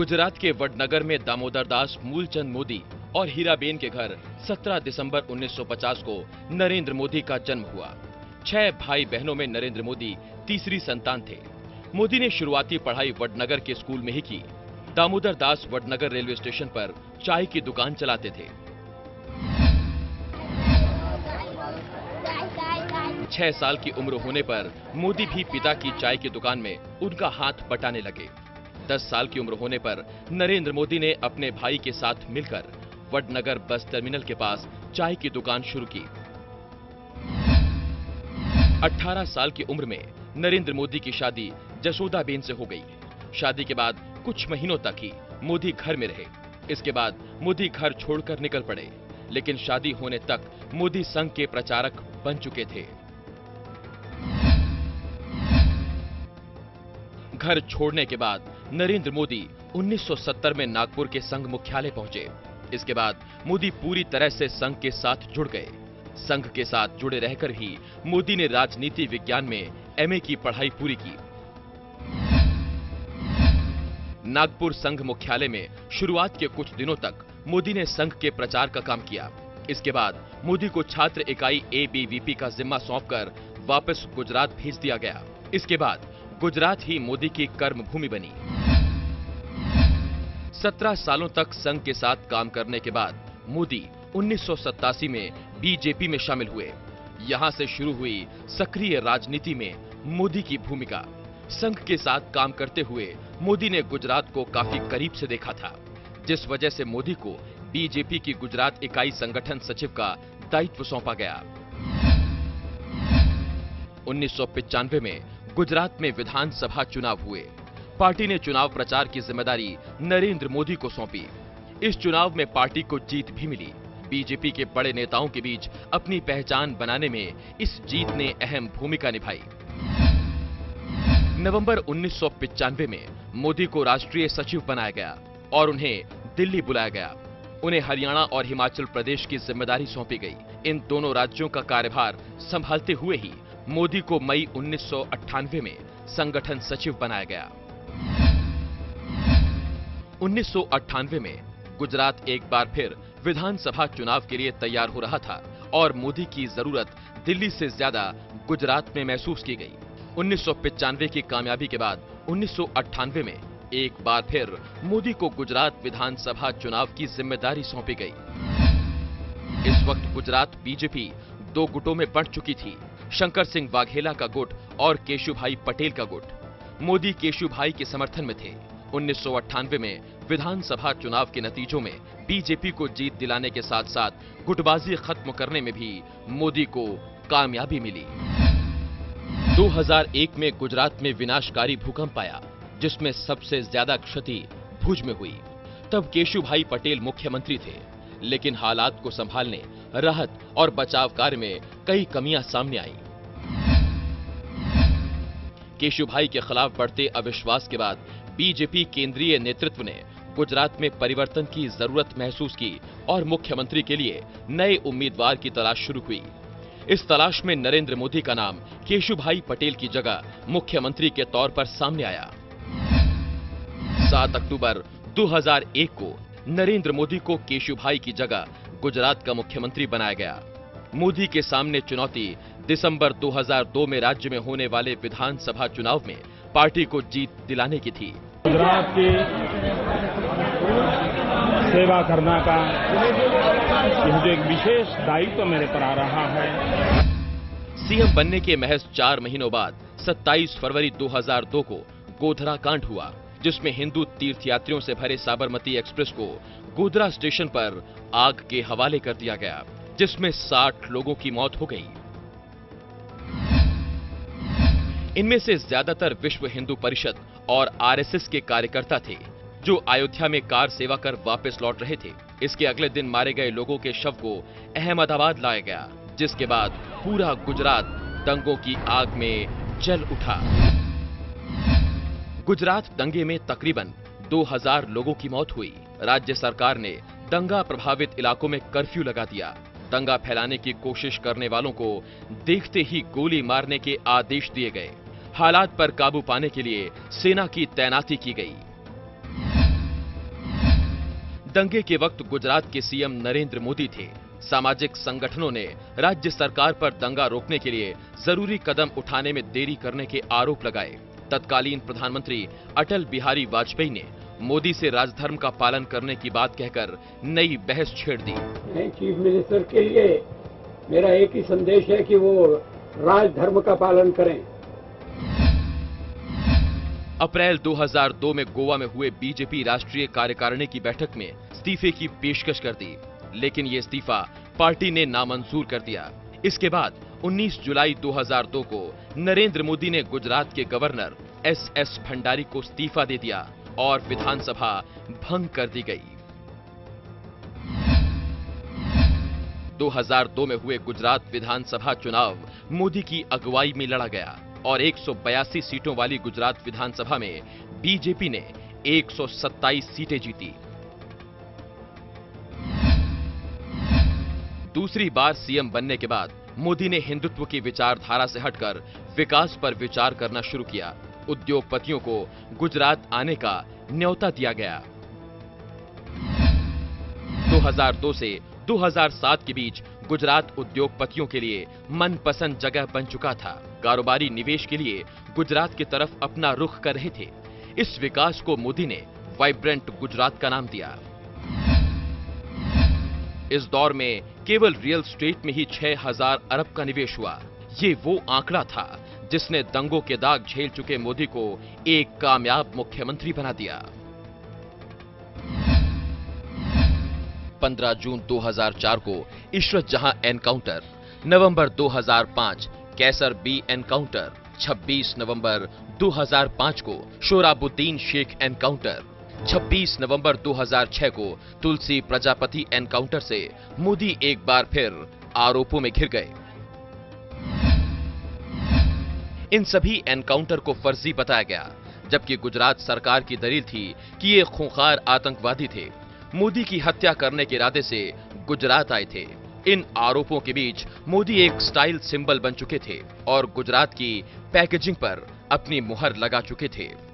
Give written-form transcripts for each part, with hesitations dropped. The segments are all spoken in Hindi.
गुजरात के वडनगर में दामोदर दास मूलचंद मोदी और हीराबेन के घर 17 दिसंबर 1950 को नरेंद्र मोदी का जन्म हुआ। 6 भाई बहनों में नरेंद्र मोदी तीसरी संतान थे। मोदी ने शुरुआती पढ़ाई वडनगर के स्कूल में ही की। दामोदर दास वडनगर रेलवे स्टेशन पर चाय की दुकान चलाते थे। 6 साल की उम्र होने पर मोदी भी पिता की चाय की दुकान में उनका हाथ बटाने लगे। 10 साल की उम्र होने पर नरेंद्र मोदी ने अपने भाई के साथ मिलकर वडनगर बस टर्मिनल के पास चाय की दुकान शुरू की। 18 साल की उम्र में नरेंद्र मोदी की शादी जसोदाबेन से हो गई। शादी के बाद कुछ महीनों तक ही मोदी घर में रहे। इसके बाद मोदी घर छोड़कर निकल पड़े, लेकिन शादी होने तक मोदी संघ के प्रचारक बन चुके थे। घर छोड़ने के बाद नरेंद्र मोदी 1970 में नागपुर के संघ मुख्यालय पहुंचे। इसके बाद मोदी पूरी तरह से संघ के साथ जुड़ गए। संघ के साथ जुड़े रहकर ही मोदी ने राजनीति विज्ञान में एमए की पढ़ाई पूरी की। नागपुर संघ मुख्यालय में शुरुआत के कुछ दिनों तक मोदी ने संघ के प्रचार का काम किया। इसके बाद मोदी को छात्र इकाई एबीवीपी का जिम्मा सौंपकर वापस गुजरात भेज दिया गया। इसके बाद गुजरात ही मोदी की कर्मभूमि बनी। 17 सालों तक संघ के साथ काम करने के बाद मोदी 1987 में बीजेपी में शामिल हुए। यहां से शुरू हुई सक्रिय राजनीति में मोदी की भूमिका। संघ के साथ काम करते हुए मोदी ने गुजरात को काफी करीब से देखा था, जिस वजह से मोदी को बीजेपी की गुजरात इकाई संगठन सचिव का दायित्व सौंपा गया। 1995 में गुजरात में विधानसभा चुनाव हुए। पार्टी ने चुनाव प्रचार की जिम्मेदारी नरेंद्र मोदी को सौंपी। इस चुनाव में पार्टी को जीत भी मिली। बीजेपी के बड़े नेताओं के बीच अपनी पहचान बनाने में इस जीत ने अहम भूमिका निभाई। नवंबर 1995 में मोदी को राष्ट्रीय सचिव बनाया गया और उन्हें दिल्ली बुलाया गया। उन्हें हरियाणा और हिमाचल प्रदेश की जिम्मेदारी सौंपी गई। इन दोनों राज्यों का कार्यभार संभालते हुए ही मोदी को मई 1998 में संगठन सचिव बनाया गया। 1998 में गुजरात एक बार फिर विधानसभा चुनाव के लिए तैयार हो रहा था और मोदी की जरूरत दिल्ली से ज्यादा गुजरात में महसूस की गई। 1995 की कामयाबी के बाद 1998 में एक बार फिर मोदी को गुजरात विधानसभा चुनाव की जिम्मेदारी सौंपी गई। इस वक्त गुजरात बीजेपी 2 गुटों में बंट चुकी थी, शंकर सिंह वाघेला का गुट और केशुभाई पटेल का गुट। मोदी केशुभाई के समर्थन में थे। 1998 में विधानसभा चुनाव के नतीजों में बीजेपी को जीत दिलाने के साथ साथ गुटबाजी खत्म करने में भी मोदी को कामयाबी मिली। 2001 में गुजरात में विनाशकारी भूकंप आया, जिसमें सबसे ज्यादा क्षति भुज में हुई। तब केशुभाई पटेल मुख्यमंत्री थे, लेकिन हालात को संभालने, राहत और बचाव कार्य में कई कमियां सामने आई। केशुभाई के खिलाफ बढ़ते अविश्वास के बाद बीजेपी केंद्रीय नेतृत्व ने गुजरात में परिवर्तन की जरूरत महसूस की और मुख्यमंत्री के लिए नए उम्मीदवार की तलाश शुरू हुई। इस तलाश में नरेंद्र मोदी का नाम केशुभाई पटेल की जगह मुख्यमंत्री के तौर पर सामने आया। 7 अक्टूबर 2001 को नरेंद्र मोदी को केशुभाई की जगह गुजरात का मुख्यमंत्री बनाया गया। मोदी के सामने चुनौती दिसंबर 2002 में राज्य में होने वाले विधानसभा चुनाव में पार्टी को जीत दिलाने की थी। गुजरात की सेवा करने का यह जो एक विशेष दायित्व मेरे पर आ रहा है। सीएम बनने के महज 4 महीनों बाद 27 फरवरी 2002 को गोधरा कांड हुआ, जिसमें हिंदू तीर्थयात्रियों से भरे साबरमती एक्सप्रेस को गोधरा स्टेशन पर आग के हवाले कर दिया गया, जिसमें 60 लोगों की मौत हो गई। इनमें से ज्यादातर विश्व हिंदू परिषद और आरएसएस के कार्यकर्ता थे, जो अयोध्या में कार सेवा कर वापस लौट रहे थे। इसके अगले दिन मारे गए लोगों के शव को अहमदाबाद लाया गया, जिसके बाद पूरा गुजरात दंगों की आग में जल उठा। गुजरात दंगे में तकरीबन 2000 लोगों की मौत हुई। राज्य सरकार ने दंगा प्रभावित इलाकों में कर्फ्यू लगा दिया। दंगा फैलाने की कोशिश करने वालों को देखते ही गोली मारने के आदेश दिए गए। हालात पर काबू पाने के लिए सेना की तैनाती की गई। दंगे के वक्त गुजरात के सीएम नरेंद्र मोदी थे। सामाजिक संगठनों ने राज्य सरकार पर दंगा रोकने के लिए जरूरी कदम उठाने में देरी करने के आरोप लगाए। तत्कालीन प्रधानमंत्री अटल बिहारी वाजपेयी ने मोदी से राजधर्म का पालन करने की बात कहकर नई बहस छेड़ दी। चीफ मिनिस्टर के लिए मेरा एक ही संदेश है कि वो राजधर्म का पालन करें। अप्रैल 2002 में गोवा में हुए बीजेपी राष्ट्रीय कार्यकारिणी की बैठक में इस्तीफे की पेशकश कर दी, लेकिन ये इस्तीफा पार्टी ने नामंजूर कर दिया। इसके बाद 19 जुलाई 2002 को नरेंद्र मोदी ने गुजरात के गवर्नर एस भंडारी को इस्तीफा दे दिया और विधानसभा भंग कर दी गई। 2002 में हुए गुजरात विधानसभा चुनाव मोदी की अगुवाई में लड़ा गया और 182 सीटों वाली गुजरात विधानसभा में बीजेपी ने 127 सीटें जीती। दूसरी बार सीएम बनने के बाद मोदी ने हिंदुत्व की विचारधारा से हटकर विकास पर विचार करना शुरू किया। उद्योगपतियों को गुजरात आने का न्योता दिया गया। 2002 से 2007 के बीच गुजरात उद्योगपतियों के लिए मनपसंद जगह बन चुका था। कारोबारी निवेश के लिए गुजरात की तरफ अपना रुख कर रहे थे। इस विकास को मोदी ने वाइब्रेंट गुजरात का नाम दिया। इस दौर में केवल रियल एस्टेट में ही 6000 अरब का निवेश हुआ। ये वो आंकड़ा था जिसने दंगों के दाग झेल चुके मोदी को एक कामयाब मुख्यमंत्री बना दिया। 15 जून 2004 को इशरत जहां एनकाउंटर, नवंबर 2005 कैसर बी एनकाउंटर, 26 नवंबर 2005 को शोराबुद्दीन शेख एनकाउंटर, 26 नवंबर 2006 को तुलसी प्रजापति एनकाउंटर से मोदी एक बार फिर आरोपों में घिर गए। इन सभी एनकाउंटर को फर्जी बताया गया, जबकि गुजरात सरकार की दलील थी कि ये खूंखार आतंकवादी थे, मोदी की हत्या करने के इरादे से गुजरात आए थे। इन आरोपों के बीच मोदी एक स्टाइल सिंबल बन चुके थे और गुजरात की पैकेजिंग पर अपनी मुहर लगा चुके थे।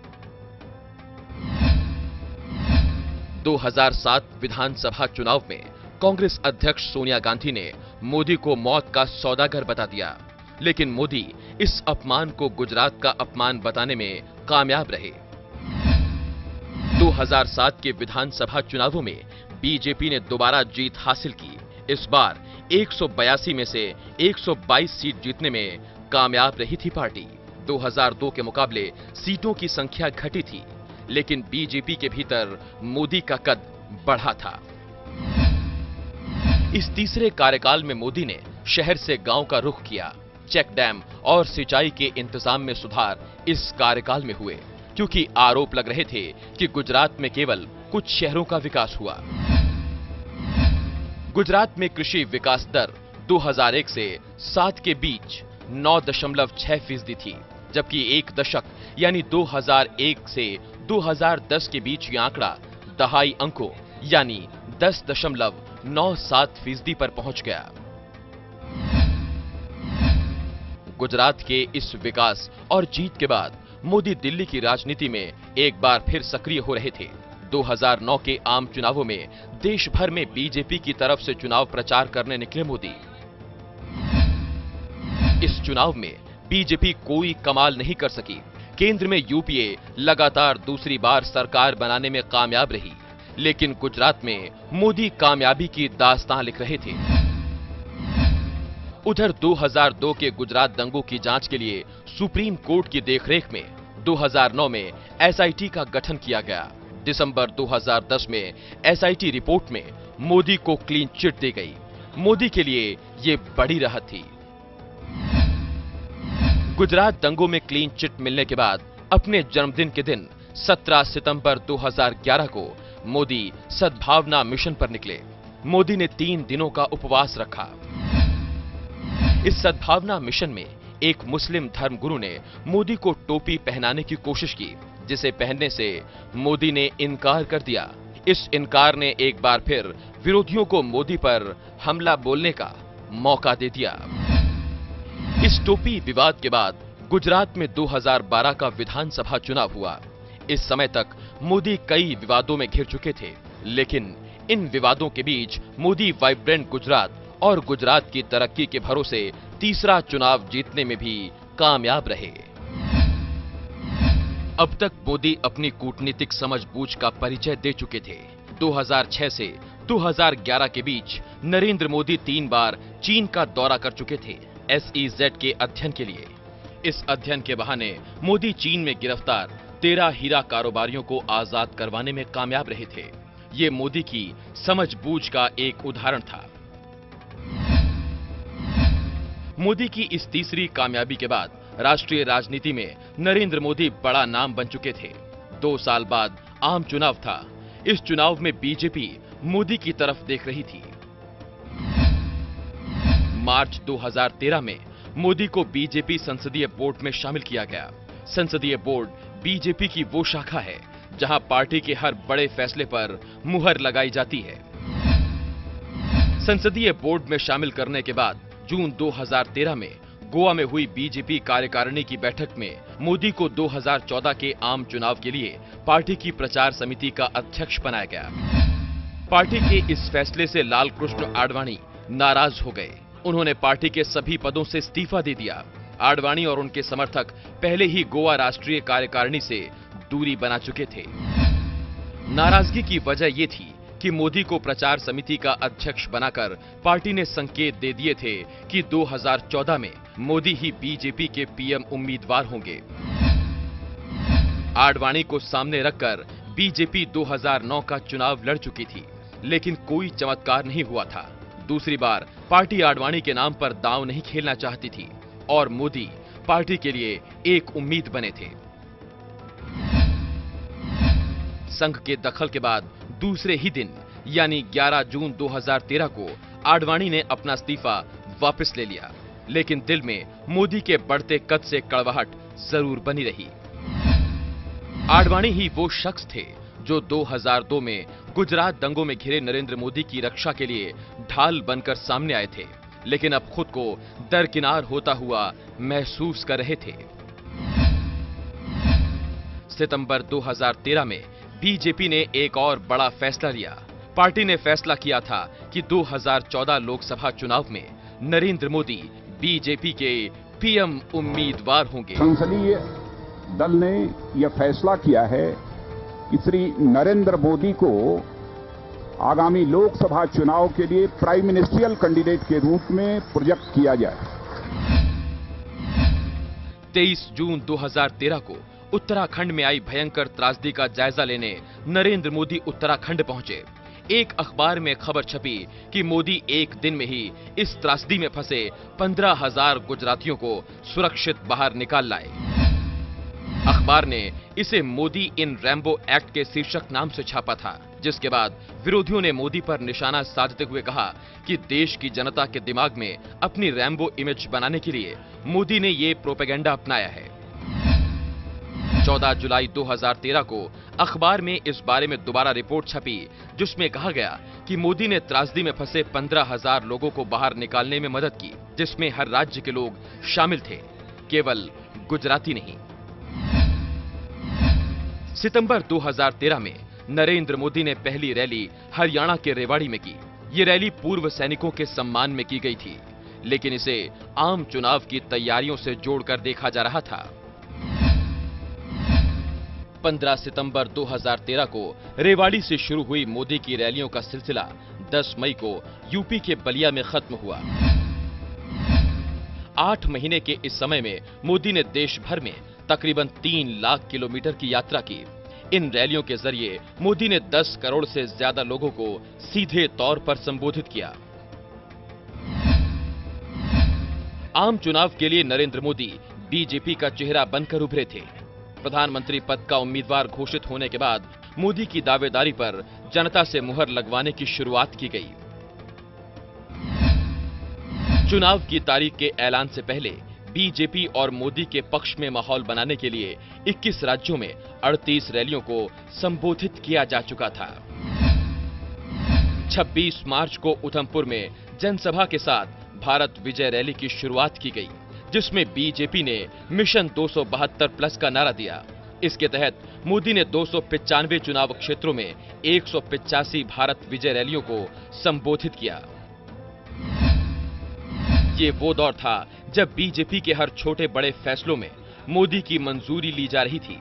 2007 विधानसभा चुनाव में कांग्रेस अध्यक्ष सोनिया गांधी ने मोदी को मौत का सौदागर बता दिया, लेकिन मोदी इस अपमान को गुजरात का अपमान बताने में कामयाब रहे। 2007 के विधानसभा चुनावों में बीजेपी ने दोबारा जीत हासिल की। इस बार 182 में से 122 सीट जीतने में कामयाब रही थी पार्टी। 2002 के मुकाबले सीटों की संख्या घटी थी, लेकिन बीजेपी के भीतर मोदी का कद बढ़ा था। इस तीसरे कार्यकाल में मोदी ने शहर से गांव का रुख किया। चेक डैम और सिंचाई के इंतजाम में सुधार इस कार्यकाल में हुए, क्योंकि आरोप लग रहे थे कि गुजरात में केवल कुछ शहरों का विकास हुआ। गुजरात में कृषि विकास दर 2001 से 7 के बीच 9.6% थी, जबकि एक दशक यानी 2001 से 2010 के बीच ये आंकड़ा दहाई अंकों यानी 10.97% पर पहुंच गया। गुजरात के इस विकास और जीत के बाद मोदी दिल्ली की राजनीति में एक बार फिर सक्रिय हो रहे थे। 2009 के आम चुनावों में देश भर में बीजेपी की तरफ से चुनाव प्रचार करने निकले मोदी। इस चुनाव में बीजेपी कोई कमाल नहीं कर सकी। केंद्र में यूपीए लगातार दूसरी बार सरकार बनाने में कामयाब रही, लेकिन गुजरात में मोदी कामयाबी की दास्तां लिख रहे थे। उधर 2002 के गुजरात दंगों की जांच के लिए सुप्रीम कोर्ट की देखरेख में 2009 में एसआईटी का गठन किया गया। दिसंबर 2010 में एसआईटी रिपोर्ट में मोदी को क्लीन चिट दी गई। मोदी के लिए ये बड़ी राहत थी। गुजरात दंगों में क्लीन चिट मिलने के बाद अपने जन्मदिन के दिन 17 सितंबर 2011 को मोदी सद्भावना मिशन पर निकले। मोदी ने 3 दिनों का उपवास रखा। इस सद्भावना मिशन में एक मुस्लिम धर्मगुरु ने मोदी को टोपी पहनाने की कोशिश की, जिसे पहनने से मोदी ने इनकार कर दिया। इस इनकार ने एक बार फिर विरोधियों को मोदी पर हमला बोलने का मौका दे दिया। इस टोपी विवाद के बाद गुजरात में 2012 का विधानसभा चुनाव हुआ। इस समय तक मोदी कई विवादों में घिर चुके थे, लेकिन इन विवादों के बीच मोदी वाइब्रेंट गुजरात और गुजरात की तरक्की के भरोसे तीसरा चुनाव जीतने में भी कामयाब रहे। अब तक मोदी अपनी कूटनीतिक समझबूझ का परिचय दे चुके थे। 2006 से 2011 के बीच नरेंद्र मोदी 3 बार चीन का दौरा कर चुके थे SEZ के अध्ययन के लिए। इस अध्ययन के बहाने मोदी चीन में गिरफ्तार 13 हीरा कारोबारियों को आजाद करवाने में कामयाब रहे थे। ये मोदी की समझबूझ का एक उदाहरण था। मोदी की इस तीसरी कामयाबी के बाद राष्ट्रीय राजनीति में नरेंद्र मोदी बड़ा नाम बन चुके थे। 2 साल बाद आम चुनाव था। इस चुनाव में बीजेपी मोदी की तरफ देख रही थी। मार्च 2013 में मोदी को बीजेपी संसदीय बोर्ड में शामिल किया गया। संसदीय बोर्ड बीजेपी की वो शाखा है जहां पार्टी के हर बड़े फैसले पर मुहर लगाई जाती है। संसदीय बोर्ड में शामिल करने के बाद जून 2013 में गोवा में हुई बीजेपी कार्यकारिणी की बैठक में मोदी को 2014 के आम चुनाव के लिए पार्टी की प्रचार समिति का अध्यक्ष बनाया गया। पार्टी के इस फैसले से लालकृष्ण आडवाणी नाराज हो गए। उन्होंने पार्टी के सभी पदों से इस्तीफा दे दिया। आडवाणी और उनके समर्थक पहले ही गोवा राष्ट्रीय कार्यकारिणी से दूरी बना चुके थे। नाराजगी की वजह ये थी कि मोदी को प्रचार समिति का अध्यक्ष बनाकर पार्टी ने संकेत दे दिए थे कि 2014 में मोदी ही बीजेपी के पीएम उम्मीदवार होंगे। आडवाणी को सामने रखकर बीजेपी 2009 का चुनाव लड़ चुकी थी, लेकिन कोई चमत्कार नहीं हुआ था। दूसरी बार पार्टी आडवाणी के नाम पर दांव नहीं खेलना चाहती थी और मोदी पार्टी के लिए एक उम्मीद बने थे। संघ के दखल के बाद दूसरे ही दिन यानी 11 जून 2013 को आडवाणी ने अपना इस्तीफा वापस ले लिया, लेकिन दिल में मोदी के बढ़ते कद से कड़वाहट जरूर बनी रही। आडवाणी ही वो शख्स थे जो 2002 में गुजरात दंगों में घिरे नरेंद्र मोदी की रक्षा के लिए ढाल बनकर सामने आए थे, लेकिन अब खुद को दरकिनार होता हुआ महसूस कर रहे थे। सितंबर 2013 में बीजेपी ने एक और बड़ा फैसला लिया। पार्टी ने फैसला किया था कि 2014 लोकसभा चुनाव में नरेंद्र मोदी बीजेपी के पीएम उम्मीदवार होंगे। संसदीय दल ने यह फैसला किया है कि श्री नरेंद्र मोदी को आगामी लोकसभा चुनाव के लिए प्राइम मिनिस्ट्रियल कैंडिडेट के रूप में प्रोजेक्ट किया जाए। 23 जून 2013 को उत्तराखंड में आई भयंकर त्रासदी का जायजा लेने नरेंद्र मोदी उत्तराखंड पहुंचे। एक अखबार में खबर छपी कि मोदी एक दिन में ही इस त्रासदी में फंसे 15,000 गुजरातियों को सुरक्षित बाहर निकाल लाए। अखबार ने इसे मोदी इन रैम्बो एक्ट के शीर्षक नाम से छापा था, जिसके बाद विरोधियों ने मोदी पर निशाना साधते हुए कहा कि देश की जनता के दिमाग में अपनी रैम्बो इमेज बनाने के लिए मोदी ने ये प्रोपेगेंडा अपनाया है। 14 जुलाई 2013 को अखबार में इस बारे में दोबारा रिपोर्ट छपी, जिसमें कहा गया कि मोदी ने त्रासदी में फंसे 15,000 लोगों को बाहर निकालने में मदद की, जिसमें हर राज्य के लोग शामिल थे, केवल गुजराती नहीं। सितंबर 2013 में नरेंद्र मोदी ने पहली रैली हरियाणा के रेवाड़ी में की। ये रैली पूर्व सैनिकों के सम्मान में की गई थी, लेकिन इसे आम चुनाव की तैयारियों से जोड़कर देखा जा रहा था। 15 सितंबर 2013 को रेवाड़ी से शुरू हुई मोदी की रैलियों का सिलसिला 10 मई को यूपी के बलिया में खत्म हुआ। 8 महीने के इस समय में मोदी ने देश भर में तकरीबन 3 लाख किलोमीटर की यात्रा की। इन रैलियों के जरिए मोदी ने 10 करोड़ से ज्यादा लोगों को सीधे तौर पर संबोधित किया। आम चुनाव के लिए नरेंद्र मोदी बीजेपी का चेहरा बनकर उभरे थे। प्रधानमंत्री पद का उम्मीदवार घोषित होने के बाद मोदी की दावेदारी पर जनता से मुहर लगवाने की शुरुआत की गई। चुनाव की तारीख के ऐलान से पहले बीजेपी और मोदी के पक्ष में माहौल बनाने के लिए 21 राज्यों में 38 रैलियों को संबोधित किया जा चुका था। 26 मार्च को उधमपुर में जनसभा के साथ भारत विजय रैली की शुरुआत की गई, जिसमें बीजेपी ने मिशन 272 प्लस का नारा दिया। इसके तहत मोदी ने 295 चुनाव क्षेत्रों में 185 भारत विजय रैलियों को संबोधित किया। ये वो दौर था जब बीजेपी के हर छोटे बड़े फैसलों में मोदी की मंजूरी ली जा रही थी।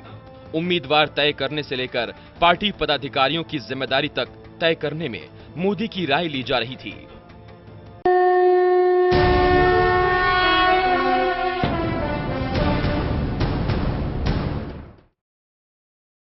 उम्मीदवार तय करने से लेकर पार्टी पदाधिकारियों की जिम्मेदारी तक तय करने में मोदी की राय ली जा रही थी।